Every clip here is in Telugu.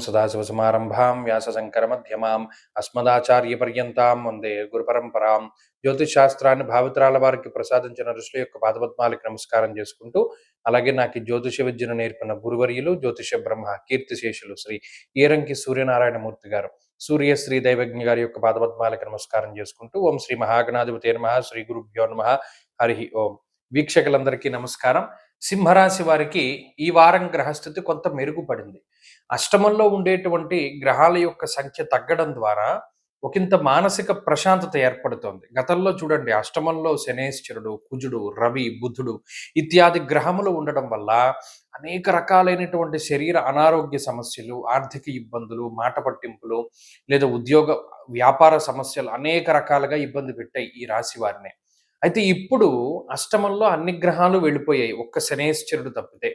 సదాశివసమారంభాం వ్యాసశంకరమధ్యమాం అస్మదాచార్యపర్యంతాం వందే గురుపరంపరాం. జ్యోతిష్ శాస్త్రాన్ని భావితరాల వారికి ప్రసాదించిన ఋషుల యొక్క పాదపద్మాలకి నమస్కారం చేసుకుంటూ, అలాగే నాకు ఈ జ్యోతిష విద్యను నేర్పిన గురువర్యులు జ్యోతిష బ్రహ్మ కీర్తిశేషులు శ్రీ ఈరంకి సూర్యనారాయణమూర్తి గారు, సూర్యశ్రీ దైవజ్ఞ గారి యొక్క పాదపద్మాలకి నమస్కారం చేసుకుంటూ, ఓం శ్రీ మహాగణాధిపతి నమః, శ్రీ గురుభ్యో నమః, హరి ఓం. వీక్షకులందరికీ నమస్కారం. సింహరాశి వారికి ఈ వారం గ్రహస్థితి కొంత మెరుగుపడింది. అష్టమంలో ఉండేటువంటి గ్రహాల యొక్క సంఖ్య తగ్గడం ద్వారా ఒకంత మానసిక ప్రశాంతత ఏర్పడుతోంది. గతంలో చూడండి, అష్టమంలో శనేశ్వరుడు, కుజుడు, రవి, బుధుడు ఇత్యాది గ్రహములు ఉండడం వల్ల అనేక రకాలైనటువంటి శరీర అనారోగ్య సమస్యలు, ఆర్థిక ఇబ్బందులు, మాట పట్టింపులు, లేదా ఉద్యోగ వ్యాపార సమస్యలు అనేక రకాలుగా ఇబ్బంది పెట్టాయి ఈ రాశి వారిని. అయితే ఇప్పుడు అష్టమంలో అన్ని గ్రహాలు వెళ్ళిపోయాయి, ఒక్క శనేశ్వరుడు తప్పితే.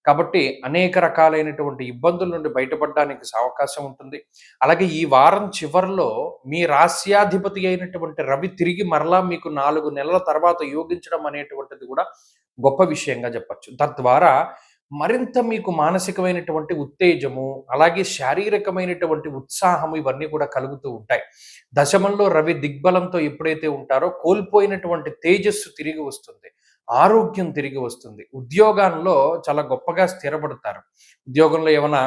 కాబట్టి అనేక రకాలైనటువంటి ఇబ్బందుల నుండి బయటపడడానికి అవకాశం ఉంటుంది. అలాగే ఈ వారం చివరిలో మీ రాస్యాధిపతి అయినటువంటి రవి తిరిగి మరలా మీకు 4 నెలల తర్వాత యోగించడం అనేటువంటిది కూడా గొప్ప విషయంగా చెప్పచ్చు. తద్వారా మరింత మీకు మానసికమైనటువంటి ఉత్తేజము, అలాగే శారీరకమైనటువంటి ఉత్సాహం ఇవన్నీ కూడా కలుగుతూ ఉంటాయి. దశమంలో రవి దిగ్బలంతో ఎప్పుడైతే ఉంటారో కోల్పోయినటువంటి తేజస్సు తిరిగి వస్తుంది, ఆరోగ్యం తిరిగి వస్తుంది. ఉద్యోగాల్లో చాలా గొప్పగా స్థిరపడతారు. ఉద్యోగంలో ఏమైనా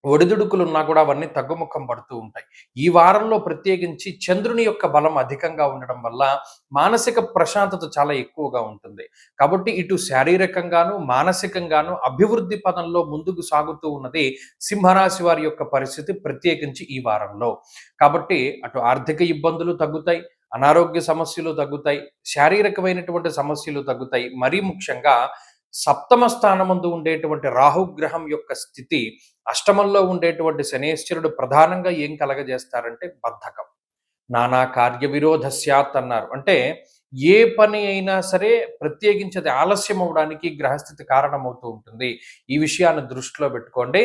ఒడిదుడుకులున్నా కూడా అవన్నీ తగ్గుముఖం పడుతూ ఉంటాయి. ఈ వారంలో ప్రత్యేకించి చంద్రుని యొక్క బలం అధికంగా ఉండడం వల్ల మానసిక ప్రశాంతత చాలా ఎక్కువగా ఉంటుంది. కాబట్టి ఇటు శారీరకంగాను, మానసికంగాను అభివృద్ధి పదంలో ముందుకు సాగుతూ ఉన్నది సింహరాశి వారి యొక్క పరిస్థితి, ప్రత్యేకించి ఈ వారంలో. కాబట్టి అటు ఆర్థిక ఇబ్బందులు తగ్గుతాయి, అనారోగ్య సమస్యలు తగ్గుతాయి, శారీరకమైనటువంటి సమస్యలు తగ్గుతాయి. మరీ ముఖ్యంగా సప్తమ స్థానమందు ఉండేటువంటి రాహుగ్రహం యొక్క స్థితి, అష్టమంలో ఉండేటువంటి శనేశ్వరుడు ప్రధానంగా ఏం కలగజేస్తారంటే బద్ధకం. నానా కార్య విరోధ స్యాత్ అన్నారు. అంటే ఏ పని అయినా సరే ప్రత్యేకించి అది ఆలస్యం అవడానికి గ్రహస్థితి కారణమవుతూ ఉంటుంది. ఈ విషయాన్ని దృష్టిలో పెట్టుకోండి.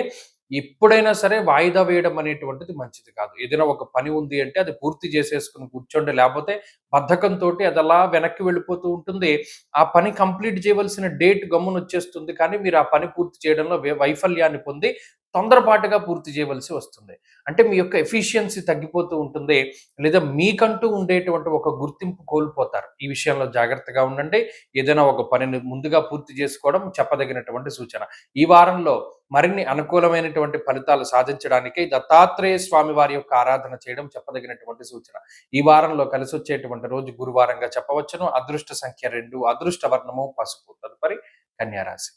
ఎప్పుడైనా సరే వాయిదా వేయడం అనేటువంటిది మంచిది కాదు. ఏదైనా ఒక పని ఉంది అంటే అది పూర్తి చేసేసుకుని కూర్చోండి. లేకపోతే బద్ధకంతో అది అలా వెనక్కి వెళ్ళిపోతూ ఉంటుంది. ఆ పని కంప్లీట్ చేయవలసిన డేట్ గమ్మున వచ్చేస్తుంది, కానీ మీరు ఆ పని పూర్తి చేయడంలో వైఫల్యాన్ని పొంది తొందరపాటుగా పూర్తి చేయవలసి వస్తుంది. అంటే మీ యొక్క ఎఫిషియన్సీ తగ్గిపోతూ ఉంటుంది, లేదా మీకంటూ ఉండేటువంటి ఒక గుర్తింపు కోల్పోతారు. ఈ విషయంలో జాగ్రత్తగా ఉండండి. ఏదైనా ఒక పనిని ముందుగా పూర్తి చేసుకోవడం చెప్పదగినటువంటి సూచన. ఈ వారంలో మరిన్ని అనుకూలమైనటువంటి ఫలితాలు సాధించడానికి దత్తాత్రేయ స్వామి వారి యొక్క ఆరాధన చేయడం చెప్పదగినటువంటి సూచన. ఈ వారంలో కలిసి వచ్చేటువంటి రోజు గురువారంగా చెప్పవచ్చును. అదృష్ట సంఖ్య 2, అదృష్ట వర్ణము పసుపు. తదుపరి కన్యారాశి.